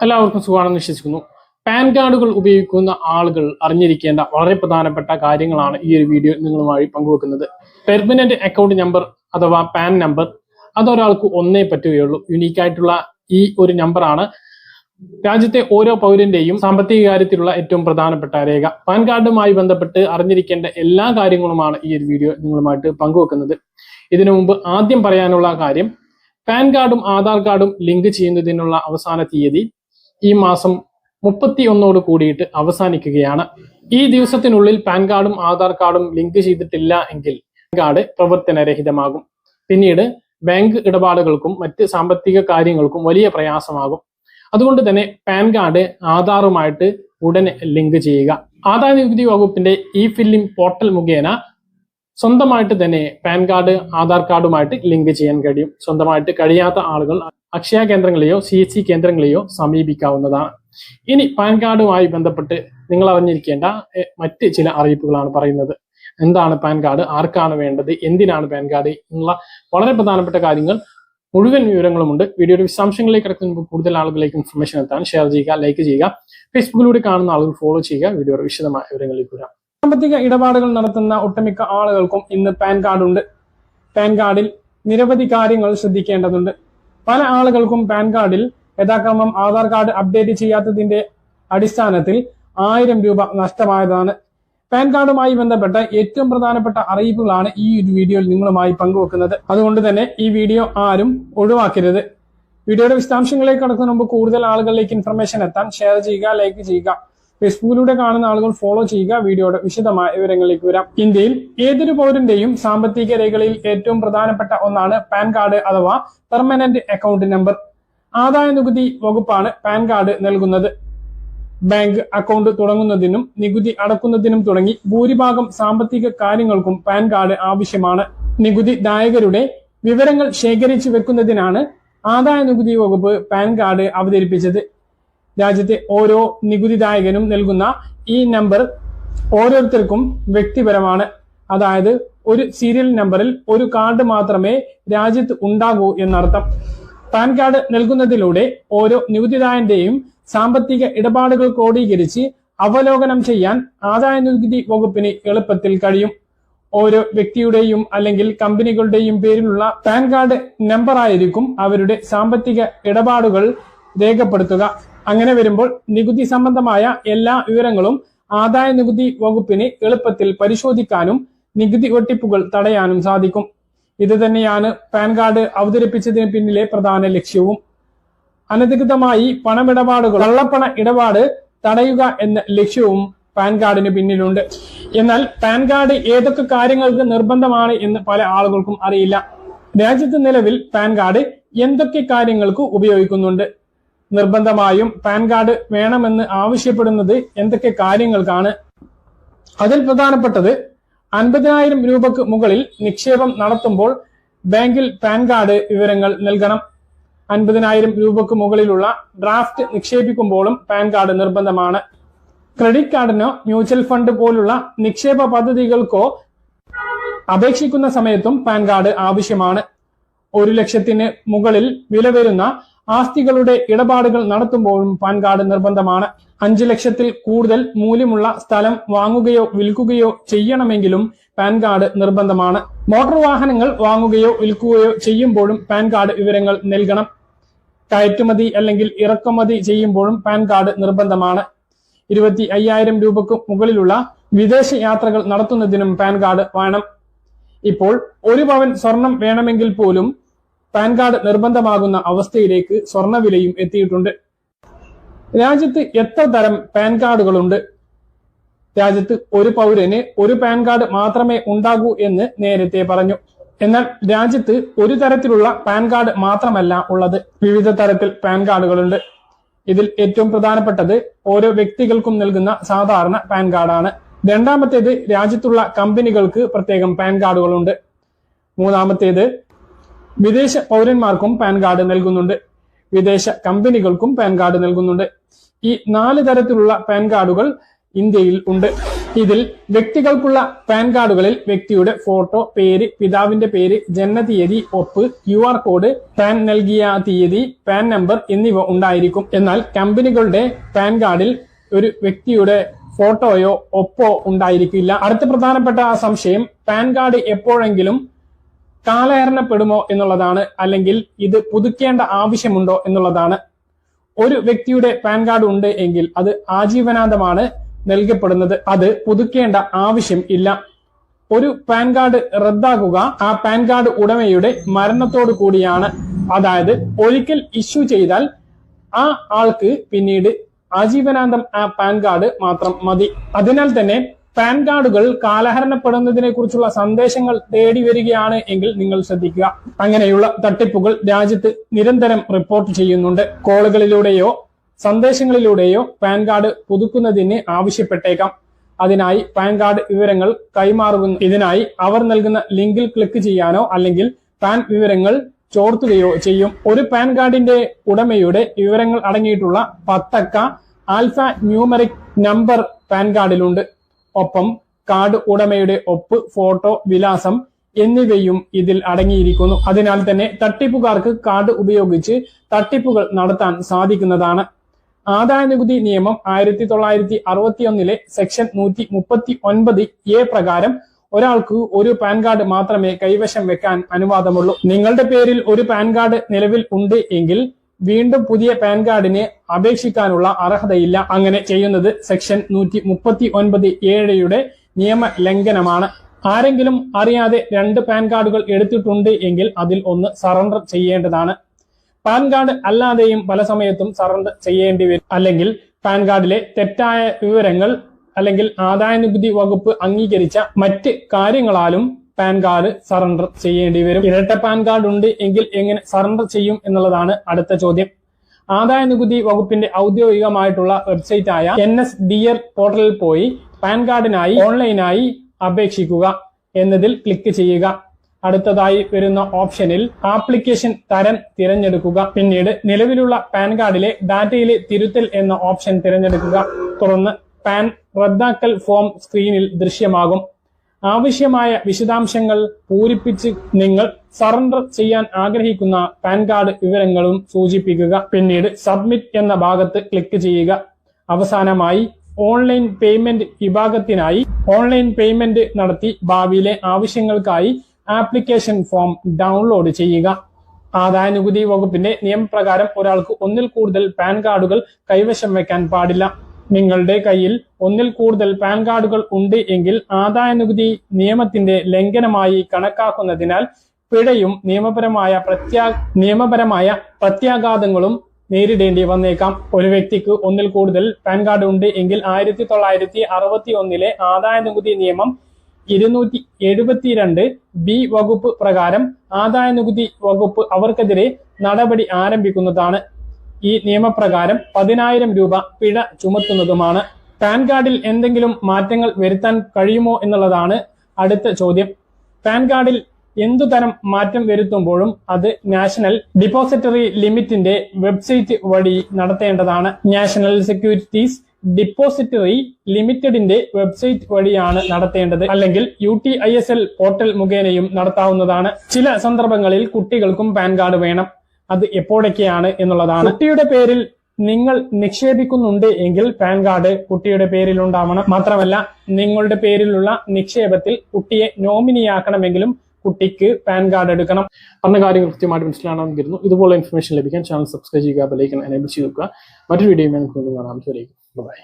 എല്ലാവർക്കും സുഖമാണെന്ന് വിശ്വസിക്കുന്നു. പാൻ കാർഡുകൾ ഉപയോഗിക്കുന്ന ആളുകൾ അറിഞ്ഞിരിക്കേണ്ട വളരെ പ്രധാനപ്പെട്ട കാര്യങ്ങളാണ് ഈ ഒരു വീഡിയോ നിങ്ങളുമായി പങ്കുവെക്കുന്നത്. പെർമനന്റ് അക്കൗണ്ട് നമ്പർ അഥവാ പാൻ നമ്പർ അതൊരാൾക്ക് ഒന്നേ പറ്റുകയുള്ളൂ. യുണീക്ക് ആയിട്ടുള്ള ഈ ഒരു നമ്പറാണ് രാജ്യത്തെ ഓരോ പൗരന്റെയും സാമ്പത്തിക കാര്യത്തിലുള്ള ഏറ്റവും പ്രധാനപ്പെട്ട രേഖ. പാൻ കാർഡുമായി ബന്ധപ്പെട്ട് അറിഞ്ഞിരിക്കേണ്ട എല്ലാ കാര്യങ്ങളുമാണ് ഈ ഒരു വീഡിയോ നിങ്ങളുമായിട്ട് പങ്കുവെക്കുന്നത്. ഇതിനു മുമ്പ് ആദ്യം പറയാനുള്ള കാര്യം, പാൻ കാർഡും ആധാർ കാർഡും ലിങ്ക് ചെയ്യുന്നതിനുള്ള അവസാന തീയതി ഈ മാസം 31 കൂടിയിട്ട് അവസാനിക്കുകയാണ്. ഈ ദിവസത്തിനുള്ളിൽ പാൻ കാർഡും ആധാർ കാർഡും ലിങ്ക് ചെയ്തിട്ടില്ല എങ്കിൽ പാൻ കാർഡ് പ്രവർത്തനരഹിതമാകും. പിന്നീട് ബാങ്ക് ഇടപാടുകൾക്കും മറ്റ് സാമ്പത്തിക കാര്യങ്ങൾക്കും വലിയ പ്രയാസമാകും. അതുകൊണ്ട് തന്നെ പാൻ കാർഡ് ആധാറുമായിട്ട് ഉടനെ ലിങ്ക് ചെയ്യുക. ആദായ നികുതി വകുപ്പിന്റെ ഇ ഫില്ലിംഗ് പോർട്ടൽ മുഖേന സ്വന്തമായിട്ട് തന്നെ പാൻ കാർഡ് ആധാർ കാർഡുമായിട്ട് ലിങ്ക് ചെയ്യാൻ കഴിയും. സ്വന്തമായിട്ട് കഴിയാത്ത ആളുകൾ അക്ഷയ കേന്ദ്രങ്ങളെയോ CSC കേന്ദ്രങ്ങളെയോ സമീപിക്കാവുന്നതാണ്. ഇനി പാൻ കാർഡുമായി ബന്ധപ്പെട്ട് നിങ്ങൾ അറിഞ്ഞിരിക്കേണ്ട മറ്റ് ചില അറിയിപ്പുകളാണ് പറയുന്നത്. എന്താണ് പാൻ കാർഡ്, ആർക്കാണ് വേണ്ടത്, എന്തിനാണ് പാൻ കാർഡ് എന്നുള്ള വളരെ പ്രധാനപ്പെട്ട കാര്യങ്ങൾ, മുഴുവൻ വിവരങ്ങളുമുണ്ട്. വീഡിയോയുടെ വിശദാംശങ്ങളിലേക്ക് കിടക്കുന്ന കൂടുതൽ ആളുകളിലേക്ക് ഇൻഫർമേഷൻ എത്താൻ ഷെയർ ചെയ്യുക, ലൈക്ക് ചെയ്യുക. ഫേസ്ബുക്കിലൂടെ കാണുന്ന ആളുകൾ ഫോളോ ചെയ്യുക. വീഡിയോയുടെ വിശദമായ വിവരങ്ങളിലേക്ക് വരാം. സാമ്പത്തിക ഇടപാടുകൾ നടത്തുന്ന ഒട്ടുമിക്ക ആളുകൾക്കും ഇന്ന് പാൻ കാർഡ് ഉണ്ട്. പാൻ കാർഡിൽ നിരവധി കാര്യങ്ങൾ ശ്രദ്ധിക്കേണ്ടതുണ്ട്. പല ആളുകൾക്കും പാൻ കാർഡിൽ യഥാക്രമം ആധാർ കാർഡ് അപ്ഡേറ്റ് ചെയ്യാത്തതിന്റെ അടിസ്ഥാനത്തിൽ 1000 രൂപ നഷ്ടമായതാണ്. പാൻ കാർഡുമായി ബന്ധപ്പെട്ട ഏറ്റവും പ്രധാനപ്പെട്ട അറിയിപ്പുകളാണ് ഈ ഒരു വീഡിയോയിൽ നിങ്ങളുമായി പങ്കുവെക്കുന്നത്. അതുകൊണ്ട് തന്നെ ഈ വീഡിയോ ആരും ഒഴിവാക്കരുത്. വീഡിയോയുടെ വിശദാംശങ്ങളിലേക്ക് കടക്കുന്ന മുമ്പ് കൂടുതൽ ആളുകളിലേക്ക് ഇൻഫർമേഷൻ എത്താൻ ഷെയർ ചെയ്യുക, ലൈക്ക് ചെയ്യുക. ഫേസ്ബുക്കിലൂടെ കാണുന്ന ആളുകൾ ഫോളോ ചെയ്യുക. വീഡിയോയുടെ വിശദമായ വിവരങ്ങളിലേക്ക് വരാം. ഇന്ത്യയിൽ ഏതൊരു പൗരന്റെയും സാമ്പത്തിക രേഖകളിൽ ഏറ്റവും പ്രധാനപ്പെട്ട ഒന്നാണ് പാൻ കാർഡ് അഥവാ പെർമനന്റ് അക്കൗണ്ട് നമ്പർ. ആദായ നികുതി വകുപ്പാണ് പാൻ കാർഡ് നൽകുന്നത്. ബാങ്ക് അക്കൗണ്ട് തുടങ്ങുന്നതിനും നികുതി അടക്കുന്നതിനും തുടങ്ങി ഭൂരിഭാഗം സാമ്പത്തിക കാര്യങ്ങൾക്കും പാൻ കാർഡ് ആവശ്യമാണ്. നികുതി ദായകരുടെ വിവരങ്ങൾ ശേഖരിച്ചു വെക്കുന്നതിനാണ് ആദായ നികുതി വകുപ്പ് പാൻ കാർഡ് അവതരിപ്പിച്ചത്. രാജ്യത്തെ ഓരോ നികുതിദായകനും നൽകുന്ന ഈ നമ്പർ ഓരോരുത്തർക്കും വ്യക്തിപരമാണ്. അതായത് ഒരു സീരിയൽ നമ്പറിൽ ഒരു കാർഡ് മാത്രമേ രാജ്യത്ത് ഉണ്ടാകൂ എന്നർത്ഥം. പാൻ കാർഡ് നൽകുന്നതിലൂടെ ഓരോ നികുതിദായന്റെയും സാമ്പത്തിക ഇടപാടുകൾ ക്രോഡീകരിച്ച് അവലോകനം ചെയ്യാൻ ആദായ നികുതി വകുപ്പിന് എളുപ്പത്തിൽ കഴിയും. ഓരോ വ്യക്തിയുടെയും അല്ലെങ്കിൽ കമ്പനികളുടെയും പേരിലുള്ള പാൻ കാർഡ് നമ്പറായിരിക്കും അവരുടെ സാമ്പത്തിക ഇടപാടുകൾ രേഖപ്പെടുത്തുക. അങ്ങനെ വരുമ്പോൾ നികുതി സംബന്ധമായ എല്ലാ വിവരങ്ങളും ആദായ നികുതി വകുപ്പിന് എളുപ്പത്തിൽ പരിശോധിക്കാനും നികുതി വെട്ടിപ്പുകൾ തടയാനും സാധിക്കും. ഇത് തന്നെയാണ് പാൻ കാർഡ് അവതരിപ്പിച്ചതിന് പിന്നിലെ പ്രധാന ലക്ഷ്യവും. അനധികൃതമായി പണമിടപാടുകൾ, കള്ളപ്പണ ഇടപാട് തടയുക എന്ന ലക്ഷ്യവും പാൻ കാർഡിന് പിന്നിലുണ്ട്. എന്നാൽ പാൻ കാർഡ് ഏതൊക്കെ കാര്യങ്ങൾക്ക് നിർബന്ധമാണ് എന്ന് പല ആളുകൾക്കും അറിയില്ല. രാജ്യത്ത് നിലവിൽ പാൻ കാർഡ് എന്തൊക്കെ കാര്യങ്ങൾക്ക് ഉപയോഗിക്കുന്നുണ്ട്? നിർബന്ധമായും പാൻ കാർഡ് വേണമെന്ന് ആവശ്യപ്പെടുന്നത് എന്തൊക്കെ കാര്യങ്ങൾക്കാണ്? അതിൽ പ്രധാനപ്പെട്ടത് 50,000 രൂപക്ക് മുകളിൽ നിക്ഷേപം നടത്തുമ്പോൾ ബാങ്കിൽ പാൻ കാർഡ് വിവരങ്ങൾ നൽകണം. 50,000 രൂപക്ക് മുകളിലുള്ള ഡ്രാഫ്റ്റ് നിക്ഷേപിക്കുമ്പോഴും പാൻ കാർഡ് നിർബന്ധമാണ്. ക്രെഡിറ്റ് കാർഡിനോ മ്യൂച്വൽ ഫണ്ട് പോലുള്ള നിക്ഷേപ പദ്ധതികൾക്കോ അപേക്ഷിക്കുന്ന സമയത്തും പാൻ കാർഡ് ആവശ്യമാണ്. 1 ലക്ഷത്തിന് മുകളിൽ വില വരുന്ന ആസ്തികളുടെ ഇടപാടുകൾ നടത്തുമ്പോഴും പാൻ കാർഡ് നിർബന്ധമാണ്. 5 ലക്ഷത്തിൽ കൂടുതൽ മൂല്യമുള്ള സ്ഥലം വാങ്ങുകയോ വിൽക്കുകയോ ചെയ്യണമെങ്കിലും പാൻ കാർഡ് നിർബന്ധമാണ്. മോട്ടോർ വാഹനങ്ങൾ വാങ്ങുകയോ വിൽക്കുകയോ ചെയ്യുമ്പോഴും പാൻ കാർഡ് വിവരങ്ങൾ നൽകണം. കയറ്റുമതി അല്ലെങ്കിൽ ഇറക്കുമതി ചെയ്യുമ്പോഴും പാൻ കാർഡ് നിർബന്ധമാണ്. 25,000 രൂപക്ക് മുകളിലുള്ള വിദേശ യാത്രകൾ നടത്തുന്നതിനും പാൻ കാർഡ് വേണം. ഇപ്പോൾ 1 പവൻ സ്വർണം വേണമെങ്കിൽ പോലും പാൻ കാർഡ് നിർബന്ധമാകുന്ന അവസ്ഥയിലേക്ക് സ്വർണ്ണവിലയും എത്തിയിട്ടുണ്ട്. രാജ്യത്ത് എത്ര തരം പാൻ കാർഡുകളുണ്ട്? രാജ്യത്ത് ഒരു പൗരന് ഒരു പാൻ കാർഡ് മാത്രമേ ഉണ്ടാകൂ എന്ന് നേരത്തെ പറഞ്ഞു. എന്നാൽ രാജ്യത്ത് ഒരു തരത്തിലുള്ള പാൻ കാർഡ് മാത്രമല്ല ഉള്ളത്, വിവിധ തരത്തിൽ പാൻ കാർഡുകളുണ്ട്. ഇതിൽ ഏറ്റവും പ്രധാനപ്പെട്ടത് ഓരോ വ്യക്തികൾക്കും നൽകുന്ന സാധാരണ പാൻ കാർഡാണ്. രണ്ടാമത്തേത് രാജ്യത്തുള്ള കമ്പനികൾക്ക് പ്രത്യേകം പാൻ കാർഡുകളുണ്ട്. മൂന്നാമത്തേത് വിദേശ പൗരന്മാർക്കും പാൻ കാർഡ് നൽകുന്നുണ്ട്. വിദേശ കമ്പനികൾക്കും പാൻ കാർഡ് നൽകുന്നുണ്ട്. ഈ 4 തരത്തിലുള്ള പാൻ കാർഡുകൾ ഇന്ത്യയിൽ ഉണ്ട്. ഇതിൽ വ്യക്തികൾക്കുള്ള പാൻ കാർഡുകളിൽ വ്യക്തിയുടെ ഫോട്ടോ, പേര്, പിതാവിന്റെ പേര്, ജനനതീയതി, ഒപ്പ്, QR കോഡ്, പാൻ നൽകിയ തീയതി, പാൻ നമ്പർ എന്നിവ ഉണ്ടായിരിക്കും. എന്നാൽ കമ്പനികളുടെ പാൻ കാർഡിൽ ഒരു വ്യക്തിയുടെ ഫോട്ടോയോ ഒപ്പോ ഉണ്ടായിരിക്കില്ല. അടുത്ത പ്രധാനപ്പെട്ട സംശയം പാൻ കാർഡ് എപ്പോഴെങ്കിലും കാലഹരണപ്പെടുമോ എന്നുള്ളതാണ്, അല്ലെങ്കിൽ ഇത് പുതുക്കേണ്ട ആവശ്യമുണ്ടോ എന്നുള്ളതാണ്. ഒരു വ്യക്തിയുടെ പാൻ കാർഡ് ഉണ്ട് എങ്കിൽ അത് ആജീവനാന്തമാണ് നൽകപ്പെടുന്നത്. അത് പുതുക്കേണ്ട ആവശ്യം ഇല്ല. ഒരു പാൻ കാർഡ് റദ്ദാക്കുക ആ പാൻ കാർഡ് ഉടമയുടെ മരണത്തോടു കൂടിയാണ്. അതായത് ഒരിക്കൽ ഇഷ്യൂ ചെയ്താൽ ആ ആൾക്ക് പിന്നീട് ആജീവനാന്തം ആ പാൻ കാർഡ് മാത്രം മതി. അതിനാൽ തന്നെ പാൻ കാർഡുകൾ കാലഹരണപ്പെടുന്നതിനെ കുറിച്ചുള്ള സന്ദേശങ്ങൾ തേടി വരികയാണ് എങ്കിൽ നിങ്ങൾ ശ്രദ്ധിക്കുക. അങ്ങനെയുള്ള തട്ടിപ്പുകൾ രാജ്യത്ത് നിരന്തരം റിപ്പോർട്ട് ചെയ്യുന്നുണ്ട്. കോളുകളിലൂടെയോ സന്ദേശങ്ങളിലൂടെയോ പാൻ കാർഡ് പുതുക്കുന്നതിന് ആവശ്യപ്പെട്ടേക്കാം. അതിനായി പാൻ കാർഡ് വിവരങ്ങൾ ഇതിനായി അവർ നൽകുന്ന ലിങ്കിൽ ക്ലിക്ക് ചെയ്യാനോ അല്ലെങ്കിൽ പാൻ വിവരങ്ങൾ ചോർത്തുകയോ ചെയ്യും. ഒരു പാൻ കാർഡിന്റെ ഉടമയുടെ വിവരങ്ങൾ അടങ്ങിയിട്ടുള്ള 10 അക്ക ആൽഫ ന്യൂമറിക് നമ്പർ പാൻ കാർഡിലുണ്ട്. ഒപ്പം കാർഡ് ഉടമയുടെ ഒപ്പ്, ഫോട്ടോ, വിലാസം എന്നിവയും ഇതിൽ അടങ്ങിയിരിക്കുന്നു. അതിനാൽ തന്നെ തട്ടിപ്പുകാർക്ക് കാർഡ് ഉപയോഗിച്ച് തട്ടിപ്പുകൾ നടത്താൻ സാധിക്കുന്നതാണ്. ആദായനികുതി നിയമം 1961 സെക്ഷൻ 139A പ്രകാരം ഒരാൾക്ക് ഒരു പാൻ കാർഡ് മാത്രമേ കൈവശം വെക്കാൻ അനുവാദമുള്ളൂ. നിങ്ങളുടെ പേരിൽ ഒരു പാൻ കാർഡ് നിലവിൽ ഉണ്ട് എങ്കിൽ വീണ്ടും പുതിയ പാൻ കാർഡിന് അപേക്ഷിക്കാനുള്ള അർഹതയില്ല. അങ്ങനെ ചെയ്യുന്നത് സെക്ഷൻ 139A നിയമ ലംഘനമാണ്. ആരെങ്കിലും അറിയാതെ 2 പാൻ കാർഡുകൾ എടുത്തിട്ടുണ്ട് എങ്കിൽ അതിൽ ഒന്ന് സറണ്ടർ ചെയ്യേണ്ടതാണ്. പാൻ കാർഡ് അല്ലാതെയും പല സമയത്തും സറണ്ടർ ചെയ്യേണ്ടി വരും. അല്ലെങ്കിൽ പാൻ കാർഡിലെ തെറ്റായ വിവരങ്ങൾ അല്ലെങ്കിൽ ആദായനികുതി വകുപ്പ് അംഗീകരിച്ച മറ്റ് കാര്യങ്ങളാലും പാൻ കാർഡ് സറണ്ടർ ചെയ്യേണ്ടി വരും. ഇരട്ട പാൻ കാർഡ് ഉണ്ട് എങ്കിൽ എങ്ങനെ സറണ്ടർ ചെയ്യും എന്നുള്ളതാണ് അടുത്ത ചോദ്യം. ആദായനികുതി വകുപ്പിന്റെ ഔദ്യോഗികമായിട്ടുള്ള വെബ്സൈറ്റായ NSDR പോർട്ടലിൽ പോയി പാൻ കാർഡിനായി ഓൺലൈനായി അപേക്ഷിക്കുക എന്നതിൽ ക്ലിക്ക് ചെയ്യുക. അടുത്തതായി വരുന്ന ഓപ്ഷനിൽ ആപ്ലിക്കേഷൻ തരം തിരഞ്ഞെടുക്കുക. പിന്നീട് നിലവിലുള്ള പാൻ കാർഡിലെ ഡാറ്റയിലെ തിരുത്തൽ എന്ന ഓപ്ഷൻ തിരഞ്ഞെടുക്കുക. തുടർന്ന് പാൻ റദ്ദാക്കൽ ഫോം സ്ക്രീനിൽ ദൃശ്യമാകും. ആവശ്യമായ വിശദാംശങ്ങൾ പൂരിപ്പിച്ച് നിങ്ങൾ സറണ്ടർ ചെയ്യാൻ ആഗ്രഹിക്കുന്ന പാൻ കാർഡ് വിവരങ്ങളും സൂചിപ്പിക്കുക. പിന്നീട് സബ്മിറ്റ് എന്ന ഭാഗത്ത് ക്ലിക്ക് ചെയ്യുക. അവസാനമായി ഓൺലൈൻ പേയ്മെന്റ് വിഭാഗത്തിനായി ഓൺലൈൻ പേയ്മെന്റ് നടത്തി ഭാവിയിലെ ആവശ്യങ്ങൾക്കായി ആപ്ലിക്കേഷൻ ഫോം ഡൗൺലോഡ് ചെയ്യുക. ആദായനികുതി വകുപ്പിന്റെ നിയമപ്രകാരം ഒരാൾക്ക് ഒന്നിൽ കൂടുതൽ പാൻ കാർഡുകൾ കൈവശം വെക്കാൻ പാടില്ല. നിങ്ങളുടെ കയ്യിൽ ഒന്നിൽ കൂടുതൽ പാൻ കാർഡുകൾ ഉണ്ട് എങ്കിൽ ആദായനികുതി നിയമത്തിന്റെ ലംഘനമായി കണക്കാക്കുന്നതിനാൽ പിഴയും നിയമപരമായ പ്രത്യാഘാതങ്ങളും നേരിടേണ്ടി വന്നേക്കാം. ഒരു വ്യക്തിക്ക് ഒന്നിൽ കൂടുതൽ പാൻ കാർഡ് ഉണ്ട് എങ്കിൽ 1961 ആദായനികുതി നിയമം 272B വകുപ്പ് പ്രകാരം ആദായനികുതി വകുപ്പ് അവർക്കെതിരെ നടപടി ആരംഭിക്കുന്നതാണ്. ഈ നിയമപ്രകാരം 10,000 രൂപ പിഴ ചുമത്തുന്നതുമാണ്. പാൻ കാർഡിൽ എന്തെങ്കിലും മാറ്റങ്ങൾ വരുത്താൻ കഴിയുമോ എന്നുള്ളതാണ് അടുത്ത ചോദ്യം. പാൻ കാർഡിൽ എന്തുതരം മാറ്റം വരുത്തുമ്പോഴും അത് നാഷണൽ ഡിപ്പോസിറ്ററി ലിമിറ്റിന്റെ വെബ്സൈറ്റ് വഴി നടത്തേണ്ടതാണ്. നാഷണൽ സെക്യൂരിറ്റീസ് ഡിപ്പോസിറ്ററി ലിമിറ്റഡിന്റെ വെബ്സൈറ്റ് വഴിയാണ് നടത്തേണ്ടത്. അല്ലെങ്കിൽ UTISL പോർട്ടൽ മുഖേനയും നടത്താവുന്നതാണ്. ചില സന്ദർഭങ്ങളിൽ കുട്ടികൾക്കും പാൻ കാർഡ് വേണം. അത് എപ്പോഴൊക്കെയാണ് എന്നുള്ളതാണ്. കുട്ടിയുടെ പേരിൽ നിങ്ങൾ നിക്ഷേപിക്കുന്നുണ്ട് എങ്കിൽ പാൻ കാർഡ് കുട്ടിയുടെ പേരിൽ ഉണ്ടാവണം. മാത്രമല്ല നിങ്ങളുടെ പേരിലുള്ള നിക്ഷേപത്തിൽ കുട്ടിയെ നോമിനിയാക്കണമെങ്കിലും കുട്ടിക്ക് പാൻ കാർഡ് എടുക്കണം. പറഞ്ഞ കാര്യങ്ങൾ കൃത്യമായിട്ട് മനസ്സിലാണെന്ന് കരുതുന്നു. ഇതുപോലെ ഇൻഫർമേഷൻ ലഭിക്കാൻ ചാനൽ സബ്സ്ക്രൈബ് ചെയ്യുക, ബെൽ ഐക്കൺ എനേബിൾ ചെയ്യുക. മറ്റൊരു വീഡിയോയുമായി നമുക്ക് കാണാം. ബൈ.